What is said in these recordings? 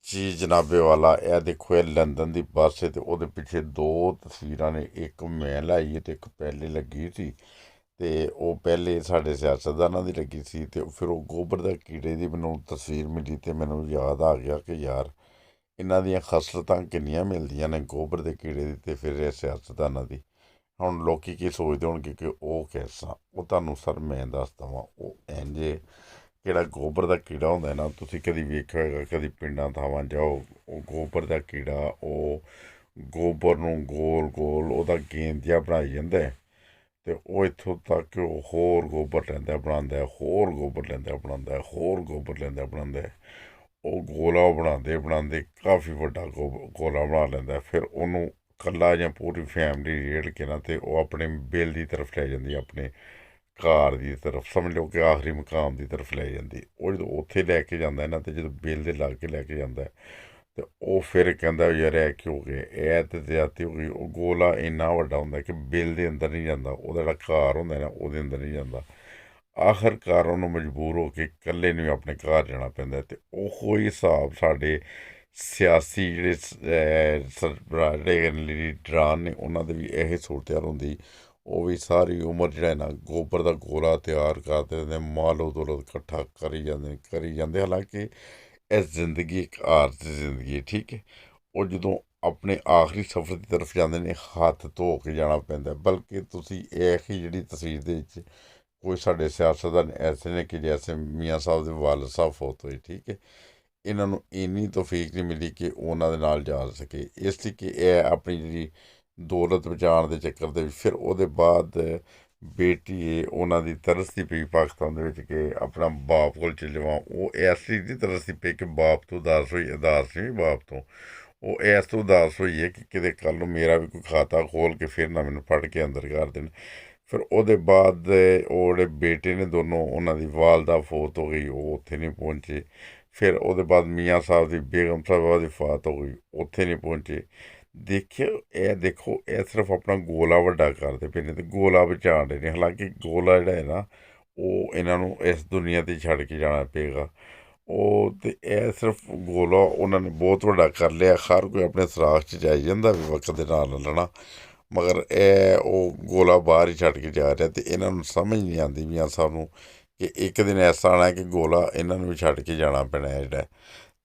ਜੀ ਜਨਾਬੇ ਵਾਲਾ, ਇਹ ਦੇਖੋ, ਇਹ ਲੰਦਨ ਦੀ ਬੱਸ ਹੈ, ਤੇ ਉਹਦੇ ਪਿੱਛੇ ਦੋ ਤਸਵੀਰਾਂ ਨੇ। ਇੱਕ ਮੈਂ ਲਾਈ ਹੈ ਤੇ ਇੱਕ ਪਹਿਲੇ ਲੱਗੀ ਸੀ। ਤੇ ਉਹ ਪਹਿਲੇ ਸਾਡੇ ਸਿਆਸਤਦਾਨਾਂ ਦੀ ਲੱਗੀ ਸੀ, ਤੇ ਫਿਰ ਉਹ ਗੋਬਰ ਦਾ ਕੀੜੇ ਦੀ ਮੈਨੂੰ ਤਸਵੀਰ ਮਿਲੀ, ਤੇ ਮੈਨੂੰ ਯਾਦ ਆ ਗਿਆ ਕਿ ਯਾਰ ਇਹਨਾਂ ਦੀਆਂ ਖਸਲਤਾਂ ਕਿੰਨੀਆਂ ਮਿਲਦੀਆਂ ਨੇ, ਗੋਬਰ ਦੇ ਕੀੜੇ ਦੀ ਤੇ ਫਿਰ ਇਹ ਸਿਆਸਤਦਾਨਾਂ ਦੀ। ਹੁਣ ਲੋਕੀ ਕੀ ਸੋਚਦੇ ਹੋਣਗੇ ਕਿ ਉਹ ਕੈਸਾ। ਉਹ ਤੁਹਾਨੂੰ ਸਰ ਮੈਂ ਦੱਸ ਦੇਵਾਂ, ਉਹ ਇੰਝ ਜਿਹੜਾ ਗੋਬਰ ਦਾ ਕੀੜਾ ਹੁੰਦਾ ਨਾ, ਤੁਸੀਂ ਕਦੀ ਵੇਖਿਆ ਹੋਏਗਾ, ਕਦੀ ਪਿੰਡਾਂ ਥਾਵਾਂ ਜਾਓ, ਉਹ ਗੋਬਰ ਦਾ ਕੀੜਾ ਉਹ ਗੋਬਰ ਨੂੰ ਗੋਲ ਗੋਲ ਉਹਦਾ ਗੇਂਦ ਜਿਹਾ ਬਣਾਈ ਜਾਂਦਾ ਹੈ। ਤੇ ਉਹ ਇੱਥੋਂ ਤੱਕ ਕਿ ਉਹ ਹੋਰ ਗੋਬਰ ਲੈਂਦਾ ਬਣਾਉਂਦਾ ਹੈ, ਹੋਰ ਗੋਬਰ ਲੈਂਦਾ ਬਣਾਉਂਦਾ ਹੈ, ਹੋਰ ਗੋਬਰ ਲੈਂਦਾ ਬਣਾਉਂਦਾ ਹੈ। ਉਹ ਗੋਲਾ ਬਣਾਉਂਦੇ ਬਣਾਉਂਦੇ ਕਾਫੀ ਵੱਡਾ ਗੋਲਾ ਬਣਾ ਲੈਂਦਾ। ਫਿਰ ਉਹਨੂੰ ਇਕੱਲਾ ਜਾਂ ਪੂਰੀ ਫੈਮਿਲੀ ਰੇੜ ਕੇ ਨਾ, ਤੇ ਉਹ ਆਪਣੇ ਬਿੱਲ ਦੀ ਤਰਫ ਲੈ ਜਾਂਦੀ, ਆਪਣੇ ਘਰ ਦੀ ਤਰਫ, ਸਮਝ ਲਓ ਕਿ ਆਖਰੀ ਮੁਕਾਮ ਦੀ ਤਰਫ ਲੈ ਜਾਂਦੀ। ਉਹ ਜਦੋਂ ਉੱਥੇ ਲੈ ਕੇ ਜਾਂਦਾ ਨਾ, ਤੇ ਜਦੋਂ ਬਿੱਲ ਦੇ ਲਾਗੇ ਲੈ ਕੇ ਜਾਂਦਾ, ਤੇ ਉਹ ਫਿਰ ਕਹਿੰਦਾ ਯਾਰ ਇਹ ਕੀ ਹੋ ਗਿਆ, ਇਹ ਤਾਂ ਜ਼ਿਆਦਤੀ ਹੋ ਗਈ। ਉਹ ਗੋਲਾ ਇੰਨਾ ਵੱਡਾ ਹੁੰਦਾ ਕਿ ਬਿੱਲ ਦੇ ਅੰਦਰ ਨਹੀਂ ਜਾਂਦਾ, ਉਹਦਾ ਜਿਹੜਾ ਘਰ ਹੁੰਦਾ ਨਾ ਉਹਦੇ ਅੰਦਰ ਨਹੀਂ ਜਾਂਦਾ। ਆਖਰਕਾਰ ਉਹਨੂੰ ਮਜਬੂਰ ਹੋ ਕੇ ਇਕੱਲੇ ਨੂੰ ਆਪਣੇ ਘਰ ਜਾਣਾ ਪੈਂਦਾ। ਤੇ ਉਹੋ ਹੀ ਹਿਸਾਬ ਸਾਡੇ ਸਿਆਸੀ ਜਿਹੜੇ ਸਰਬਰਾਹ ਜਿਹੜੇ ਲੀਡਰਾਂ ਨੇ, ਉਹਨਾਂ ਦੇ ਵੀ ਇਹ ਸੂਰਤ ਹਾਲ ਹੁੰਦੀ। ਉਹ ਵੀ ਸਾਰੀ ਉਮਰ ਜਿਹੜਾ ਹੈ ਨਾ ਗੋਬਰ ਦਾ ਗੋਲਾ ਤਿਆਰ ਕਰਦੇ ਰਹਿੰਦੇ, ਮਾਲੋ ਦੌਲਤ ਇਕੱਠਾ ਕਰੀ ਜਾਂਦੇ। ਹਾਲਾਂਕਿ ਇਹ ਜ਼ਿੰਦਗੀ ਇੱਕ ਆਰਜ਼ੀ ਜ਼ਿੰਦਗੀ ਹੈ, ਠੀਕ ਹੈ। ਉਹ ਜਦੋਂ ਆਪਣੇ ਆਖਰੀ ਸਫ਼ਰ ਦੀ ਤਰਫ ਜਾਂਦੇ ਨੇ, ਹੱਥ ਧੋ ਕੇ ਜਾਣਾ ਪੈਂਦਾ। ਬਲਕਿ ਤੁਸੀਂ ਇਹ ਹੀ ਜਿਹੜੀ ਤਸਵੀਰ ਦੇ ਵਿੱਚ ਕੋਈ ਸਾਡੇ ਸਿਆਸਤਦਾਨ ਐਸੇ ਨੇ ਕਿ ਜੈਸੇ ਮੀਆਂ ਸਾਹਿਬ ਦੇ ਵਾਲਦ ਸਾਹਿਬ ਫੌਤ ਹੋਏ, ਠੀਕ ਹੈ। ਇਹਨਾਂ ਨੂੰ ਇੰਨੀ ਤੌਫੀਕ ਨਹੀਂ ਮਿਲੀ ਕਿ ਉਹਨਾਂ ਦੇ ਨਾਲ ਜਾ ਸਕੇ, ਇਸ ਲਈ ਕਿ ਇਹ ਆਪਣੀ ਜਿਹੜੀ ਦੌਲਤ ਬਚਾਉਣ ਦੇ ਚੱਕਰ ਦੇ ਵਿੱਚ, ਫਿਰ ਉਹਦੇ ਬਾਅਦ ਬੇਟੀ ਹੈ ਉਹਨਾਂ ਦੀ ਤਰਸਦੀ ਪਈ ਪਾਕਿਸਤਾਨ ਦੇ ਵਿੱਚ ਕਿ ਆਪਣਾ ਬਾਪ ਕੋਲ ਚਲੇ ਜਾਵਾਂ। ਉਹ ਇਸ ਚੀਜ਼ ਦੀ ਤਰਸਦੀ ਪਈ ਕਿ ਬਾਪ ਤੋਂ ਉਦਾਸ ਹੋਈ, ਉਦਾਸ ਨਹੀਂ ਬਾਪ ਤੋਂ, ਉਹ ਇਸ ਤੋਂ ਉਦਾਸ ਹੋਈ ਹੈ ਕਿ ਕਿਤੇ ਕੱਲ੍ਹ ਨੂੰ ਮੇਰਾ ਵੀ ਕੋਈ ਖਾਤਾ ਖੋਲ੍ਹ ਕੇ ਫਿਰ ਨਾ ਮੈਨੂੰ ਫੜ ਕੇ ਅੰਦਰ ਕਰ ਦੇਣ। ਫਿਰ ਉਹਦੇ ਬਾਅਦ ਉਹ ਜਿਹੜੇ ਬੇਟੇ ਨੇ ਦੋਨੋਂ, ਉਹਨਾਂ ਦੀ ਵਾਲਦਾ ਫੌਤ ਹੋ ਗਈ, ਉਹ ਉੱਥੇ ਨਹੀਂ ਪਹੁੰਚੇ। ਫਿਰ ਉਹਦੇ ਬਾਅਦ ਮੀਆਂ ਸਾਹਿਬ ਦੀ ਬੇਗਮ ਸਾਹਿਬਾ ਦੀ ਫੌਤ ਹੋ ਗਈ, ਉੱਥੇ ਨਹੀਂ ਪਹੁੰਚੇ। ਦੇਖਿਓ, ਇਹ ਦੇਖੋ, ਇਹ ਸਿਰਫ ਆਪਣਾ ਗੋਲਾ ਵੱਡਾ ਕਰਦੇ ਪਏ ਨੇ, ਤੇ ਗੋਲਾ ਬਚਾਉਣ ਰਹੇ ਨੇ। ਹਾਲਾਂਕਿ ਗੋਲਾ ਜਿਹੜਾ ਹੈ ਨਾ, ਉਹ ਇਹਨਾਂ ਨੂੰ ਇਸ ਦੁਨੀਆ 'ਤੇ ਛੱਡ ਕੇ ਜਾਣਾ ਪਏਗਾ। ਉਹ ਤੇ ਇਹ ਸਿਰਫ ਗੋਲਾ ਉਹਨਾਂ ਨੇ ਬਹੁਤ ਵੱਡਾ ਕਰ ਲਿਆ। ਹਰ ਕੋਈ ਆਪਣੇ ਸਰਾਖ 'ਚ ਜਾਈ ਜਾਂਦਾ ਵੀ ਵਕਤ ਦੇ ਨਾਲ ਲੈਣਾ, ਮਗਰ ਇਹ ਉਹ ਗੋਲਾ ਬਾਹਰ ਹੀ ਛੱਡ ਕੇ ਜਾ ਰਿਹਾ। ਤੇ ਇਹਨਾਂ ਨੂੰ ਸਮਝ ਨਹੀਂ ਆਉਂਦੀ ਵੀ ਸਾਨੂੰ ਕਿ ਇੱਕ ਦਿਨ ਐਸਾ ਆਉਣਾ ਕਿ ਗੋਲਾ ਇਹਨਾਂ ਨੂੰ ਵੀ ਛੱਡ ਕੇ ਜਾਣਾ ਪੈਣਾ ਹੈ ਜਿਹੜਾ।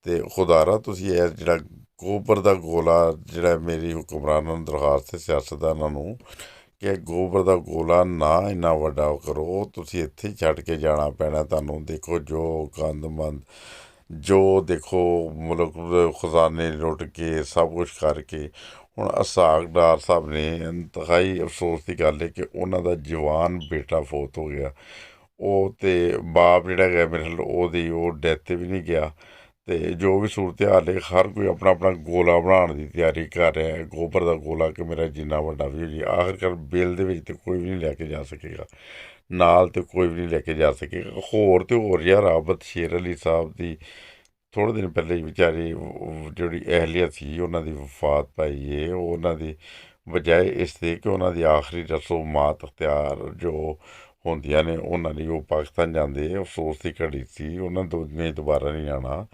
ਤੇ ਖੁਦਾਰਾ ਤੁਸੀਂ ਇਹ ਜਿਹੜਾ ਗੋਬਰ ਦਾ ਗੋਲਾ, ਜਿਹੜਾ ਮੇਰੀ ਹੁਕਮਰਾਨਾਂ ਨੂੰ ਦਰਖਾਸਤ ਹੈ, ਸਿਆਸਤਦਾਨਾਂ ਨੂੰ, ਕਿ ਗੋਬਰ ਦਾ ਗੋਲਾ ਨਾ ਇੰਨਾ ਵੱਡਾ ਕਰੋ, ਤੁਸੀਂ ਇੱਥੇ ਹੀ ਛੱਡ ਕੇ ਜਾਣਾ ਪੈਣਾ ਤੁਹਾਨੂੰ। ਦੇਖੋ ਜੋ ਗੰਦਮੰਦ, ਜੋ ਦੇਖੋ ਮੁਲਕ ਦੇ ਖਜ਼ਾਨੇ ਲੁੱਟ ਕੇ ਸਭ ਕੁਛ ਕਰਕੇ। ਹੁਣ ਇਸਹਾਕ ਡਾਰ ਸਾਹਿਬ ਨੇ, ਇੰਤਹਾਈ ਅਫਸੋਸ ਦੀ ਗੱਲ ਹੈ ਕਿ ਉਹਨਾਂ ਦਾ ਜਵਾਨ ਬੇਟਾ ਫੌਤ ਹੋ ਗਿਆ। ਉਹ ਤੇ ਬਾਪ ਜਿਹੜਾ ਹੈਗਾ ਮੇਰੇ ਖਿਆਲ ਉਹਦੀ ਉਹ ਡੈਥ 'ਤੇ ਵੀ ਨਹੀਂ ਗਿਆ। ਤੇ ਜੋ ਵੀ ਸੂਰਤ ਹਾਲ ਹੈ, ਹਰ ਕੋਈ ਆਪਣਾ ਆਪਣਾ ਗੋਲਾ ਬਣਾਉਣ ਦੀ ਤਿਆਰੀ ਕਰ ਰਿਹਾ ਹੈ, ਗੋਬਰ ਦਾ ਗੋਲਾ, ਕਿ ਮੇਰਾ ਜਿੰਨਾ ਵੱਡਾ ਵੀ ਹੋ ਜੀ। ਆਖਿਰਕਾਰ ਬਿੱਲ ਦੇ ਵਿੱਚ ਤੇ ਕੋਈ ਵੀ ਨਹੀਂ ਲੈ ਕੇ ਜਾ ਸਕੇਗਾ, ਨਾਲ ਤੇ ਕੋਈ ਵੀ ਨਹੀਂ ਲੈ ਕੇ ਜਾ ਸਕੇਗਾ। ਹੋਰ ਤੇ ਹੋਰ ਯਾਰ, ਆਬਦ ਸ਼ੇਰ ਅਲੀ ਸਾਹਿਬ ਦੀ ਥੋੜ੍ਹੇ ਦਿਨ ਪਹਿਲੇ ਹੀ ਵਿਚਾਰੀ ਜਿਹੜੀ ਅਹਿਲੀਆ ਸੀ, ਉਹਨਾਂ ਦੀ ਵਫਾਤ ਪਾਈ ਹੈ। ਉਹਨਾਂ ਦੀ ਬਜਾਏ ਇਸ ਦੇ ਕਿ ਉਹਨਾਂ ਦੀ ਆਖਰੀ ਰਸੂਮਾਤ ਅਖਤਿਆਰ ਜੋ ਹੁੰਦੀਆਂ ਨੇ, ਉਹਨਾਂ ਲਈ ਉਹ ਪਾਕਿਸਤਾਨ ਜਾਂਦੇ। ਅਫਸੋਸ ਦੀ ਘੜੀ ਸੀ, ਉਹਨਾਂ ਨੇ ਦੁਬਾਰਾ ਨਹੀਂ ਆਉਣਾ।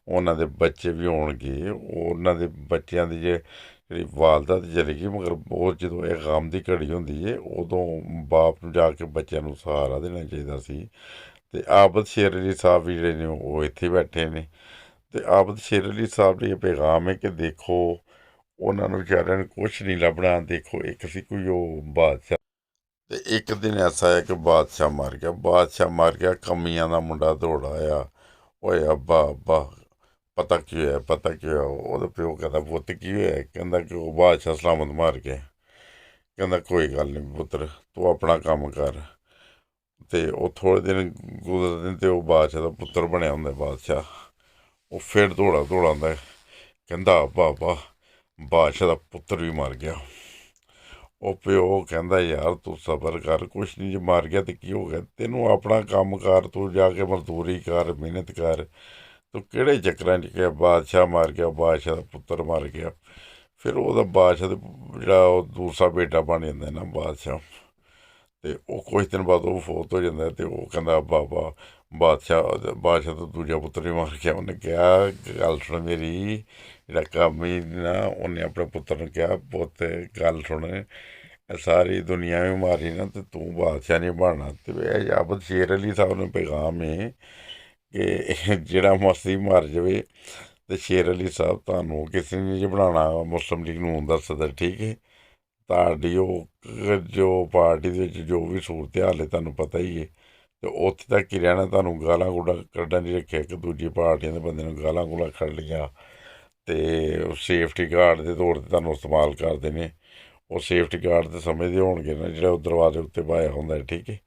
ਉਹਨਾਂ ਦੇ ਬੱਚੇ ਵੀ ਹੋਣਗੇ, ਉਹਨਾਂ ਦੇ ਬੱਚਿਆਂ ਦੀ ਜਿਹੜੀ ਵਾਲਦਾ ਤਾਂ ਚਲੀ ਗਈ, ਮਗਰ ਉਹ ਜਦੋਂ ਇਹ ਗਮ ਦੀ ਘੜੀ ਹੁੰਦੀ ਹੈ, ਉਦੋਂ ਬਾਪ ਨੂੰ ਜਾ ਕੇ ਬੱਚਿਆਂ ਨੂੰ ਸਹਾਰਾ ਦੇਣਾ ਚਾਹੀਦਾ ਸੀ। ਅਤੇ ਆਬਦ ਸ਼ੇਰ ਅਲੀ ਸਾਹਿਬ ਵੀ ਜਿਹੜੇ ਨੇ ਉਹ ਇੱਥੇ ਬੈਠੇ ਨੇ। ਅਤੇ ਆਬਦ ਸ਼ੇਰ ਅਲੀ ਸਾਹਿਬ ਲਈ ਇਹ ਪੈਗਾਮ ਹੈ ਕਿ ਦੇਖੋ, ਉਹਨਾਂ ਨੂੰ ਵਿਚਾਰਿਆਂ ਨੂੰ ਕੁਛ ਨਹੀਂ ਲੱਭਣਾ। ਦੇਖੋ, ਇੱਕ ਸੀ ਕੋਈ ਉਹ ਬਾਦਸ਼ਾਹ, ਤੇ ਇੱਕ ਦਿਨ ਐਸਾ ਹੈ ਕਿ ਬਾਦਸ਼ਾਹ ਮਰ ਗਿਆ। ਬਾਦਸ਼ਾਹ ਮਰ ਗਿਆ, ਕਮੀਆਂ ਦਾ ਮੁੰਡਾ ਦੌੜਾ ਆਇਆ, ਓਏ ਅੱਬਾ ਅੱਬਾ ਪਤਾ ਕੀ ਹੋਇਆ, ਪਤਾ ਕੀ ਹੋਇਆ। ਉਹਦੇ ਪਿਓ ਕਹਿੰਦਾ ਪੁੱਤ ਕੀ ਹੋਇਆ? ਕਹਿੰਦਾ ਕਿ ਉਹ ਬਾਦਸ਼ਾਹ ਸਲਾਮਤ ਮਾਰ ਗਿਆ। ਕਹਿੰਦਾ ਕੋਈ ਗੱਲ ਨਹੀਂ ਪੁੱਤਰ, ਤੂੰ ਆਪਣਾ ਕੰਮ ਕਰ। ਤੇ ਉਹ ਥੋੜ੍ਹੇ ਦਿਨ ਗੁਜ਼ਰਦੇ ਤੇ ਉਹ ਬਾਦਸ਼ਾਹ ਦਾ ਪੁੱਤਰ ਬਣਿਆ ਹੁੰਦਾ ਬਾਦਸ਼ਾਹ। ਉਹ ਫਿਰ ਦੌੜਾਉਂਦਾ, ਕਹਿੰਦਾ ਅੱਬਾ ਅੱਬਾ ਬਾਦਸ਼ਾਹ ਦਾ ਪੁੱਤਰ ਵੀ ਮਰ ਗਿਆ। ਉਹ ਪਿਓ ਕਹਿੰਦਾ ਯਾਰ ਤੂੰ ਸਬਰ ਕਰ, ਕੁਛ ਨਹੀਂ, ਜੇ ਮਰ ਗਿਆ ਤੇ ਕੀ ਹੋ ਗਿਆ, ਤੈਨੂੰ ਆਪਣਾ ਕੰਮ ਕਰ, ਤੂੰ ਜਾ ਕੇ ਮਜ਼ਦੂਰੀ ਕਰ, ਮਿਹਨਤ ਕਰ, ਤੂੰ ਕਿਹੜੇ ਚੱਕਰਾਂ 'ਚ ਗਿਆ? ਬਾਦਸ਼ਾਹ ਮਰ ਗਿਆ, ਬਾਦਸ਼ਾਹ ਦਾ ਪੁੱਤਰ ਮਰ ਗਿਆ। ਫਿਰ ਉਹਦਾ ਬਾਦਸ਼ਾਹ ਦੇ ਜਿਹੜਾ ਉਹ ਦੂਸਰਾ ਬੇਟਾ ਬਣ ਜਾਂਦਾ ਨਾ ਬਾਦਸ਼ਾਹ, ਤੇ ਉਹ ਕੁਛ ਦਿਨ ਬਾਅਦ ਉਹ ਫੌਤ ਹੋ ਜਾਂਦਾ। ਤੇ ਉਹ ਕਹਿੰਦਾ ਬਾਬਾ ਬਾਦਸ਼ਾਹ ਤੋਂ ਦੂਜਾ ਪੁੱਤਰ ਵੀ ਮਰ ਗਿਆ। ਉਹਨੇ ਕਿਹਾ ਗੱਲ ਸੁਣ ਮੇਰੀ, ਜਿਹੜਾ ਕੰਮ ਹੀ ਨਾ, ਉਹਨੇ ਆਪਣੇ ਪੁੱਤਰ ਨੂੰ ਕਿਹਾ ਪੁੱਤ ਗੱਲ ਸੁਣ, ਇਹ ਸਾਰੀ ਦੁਨੀਆ ਵੀ ਮਾਰੀ ਨਾ ਤੇ ਤੂੰ ਬਾਦਸ਼ਾਹ ਨਹੀਂ ਬਣਨਾ। ਤੇ ਇਹ ਆਬਦ ਸ਼ੇਰ ਅਲੀ ਸਾਹਿਬ ਨੂੰ ਪੈਗਾਮ ਹੈ ਕਿ ਜਿਹੜਾ ਮਸੀਹ ਮਰ ਜਾਵੇ ਤੇ ਸ਼ੇਰ ਅਲੀ ਸਾਹਿਬ ਤੁਹਾਨੂੰ ਕਿਸੇ ਨੇ ਨਹੀਂ ਬਣਾਉਣਾ ਮੁਸਲਿਮ ਲੀਗ ਨੂੰ ਦਾ ਸਦਰ, ਠੀਕ ਹੈ। ਤੁਹਾਡੀ ਉਹ ਜੋ ਪਾਰਟੀ ਦੇ ਵਿੱਚ ਜੋ ਵੀ ਸੂਰਤ ਹਾਲ ਹੈ ਤੁਹਾਨੂੰ ਪਤਾ ਹੀ ਹੈ, ਤੇ ਉੱਥੇ ਤੱਕ ਹੀ ਰਹਿਣਾ। ਤੁਹਾਨੂੰ ਗਾਲਾਂ ਗੂਲਾਂ ਕੱਢਣ ਨਹੀਂ ਰੱਖਿਆ ਕਿ ਦੂਜੀ ਪਾਰਟੀਆਂ ਦੇ ਬੰਦੇ ਨੂੰ ਗਾਲਾਂ ਗੂਲਾਂ ਕੱਢ ਲਈਆਂ ਤੇ ਸੇਫਟੀ ਗਾਰਡ ਦੇ ਤੌਰ 'ਤੇ ਤੁਹਾਨੂੰ ਇਸਤੇਮਾਲ ਕਰਦੇ ਨੇ। ਉਹ ਸੇਫਟੀ ਗਾਰਡ ਦੇ ਸਮਝਦੇ ਹੋਣਗੇ ਨਾ ਜਿਹੜਾ ਉਹ ਦਰਵਾਜ਼ੇ ਉੱਤੇ ਪਾਇਆ ਹੁੰਦਾ, ਠੀਕ ਹੈ।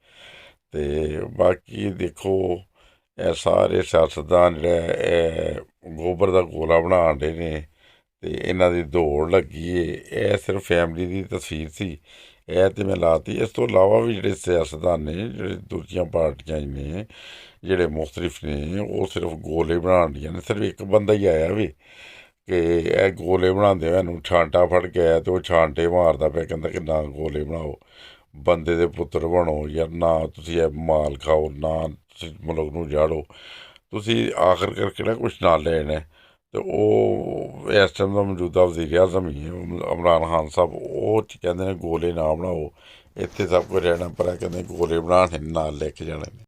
ਤੇ ਬਾਕੀ ਦੇਖੋ ਇਹ ਸਾਰੇ ਸਿਆਸਤਦਾਨ ਜਿਹੜਾ ਇਹ ਗੋਬਰ ਦਾ ਗੋਲਾ ਬਣਾਉਣ ਡੇ ਨੇ ਤੇ ਇਹਨਾਂ ਦੀ ਦੌੜ ਲੱਗੀ ਏ। ਇਹ ਸਿਰਫ ਫੈਮਿਲੀ ਦੀ ਤਸਵੀਰ ਸੀ, ਇਹ ਤੇ ਮੈਂ ਲਾਤੀ। ਇਸ ਤੋਂ ਇਲਾਵਾ ਵੀ ਜਿਹੜੇ ਸਿਆਸਤਦਾਨ ਨੇ, ਜਿਹੜੇ ਦੂਜੀਆਂ ਪਾਰਟੀਆਂ ਨੇ, ਜਿਹੜੇ ਮੁਖਤਲਿਫ ਨੇ, ਉਹ ਸਿਰਫ ਗੋਲੇ ਬਣਾਉਣ ਦੀਆਂ ਨੇ। ਸਿਰਫ ਇੱਕ ਬੰਦਾ ਹੀ ਆਇਆ ਵੀ ਕਿ ਇਹ ਗੋਲੇ ਬਣਾਉਂਦੇ ਹੋਏ ਇਹਨੂੰ ਛਾਂਟਾ ਫੜ ਕੇ ਆਇਆ ਤੇ ਉਹ ਛਾਂਟੇ ਮਾਰਦਾ ਪਿਆ, ਕਹਿੰਦਾ ਕਿ ਨਾ ਗੋਲੇ ਬਣਾਓ, ਬੰਦੇ ਦੇ ਪੁੱਤਰ ਬਣੋ ਯਾਰ, ਨਾ ਤੁਸੀਂ ਇਹ ਮਾਲ ਖਾਓ, ਨਾ ਤੁਸੀਂ ਮੁਲਕ ਨੂੰ ਜਾੜੋ, ਤੁਸੀਂ ਆਖਰ ਕਰਕੇ ਨਾ ਕੁਛ ਨਾਲ ਲੈਣਾ। ਤੇ ਉਹ ਇਸ ਟਾਈਮ ਦਾ ਮੌਜੂਦਾ ਵਜ਼ੀਰ ਆਜ਼ਮ ਹੀ ਹੈ ਇਮਰਾਨ ਖਾਨ ਸਾਹਿਬ, ਉਹ ਕਹਿੰਦੇ ਨੇ ਗੋਲੇ ਨਾ ਬਣਾਓ, ਇੱਥੇ ਸਭ ਕੁਝ ਰਹਿਣਾ, ਪਰ ਇਹ ਕਹਿੰਦੇ ਗੋਲੇ ਬਣਾਉਣੇ ਨਾਲ ਲੈ ਕੇ ਜਾਣੇ ਨੇ।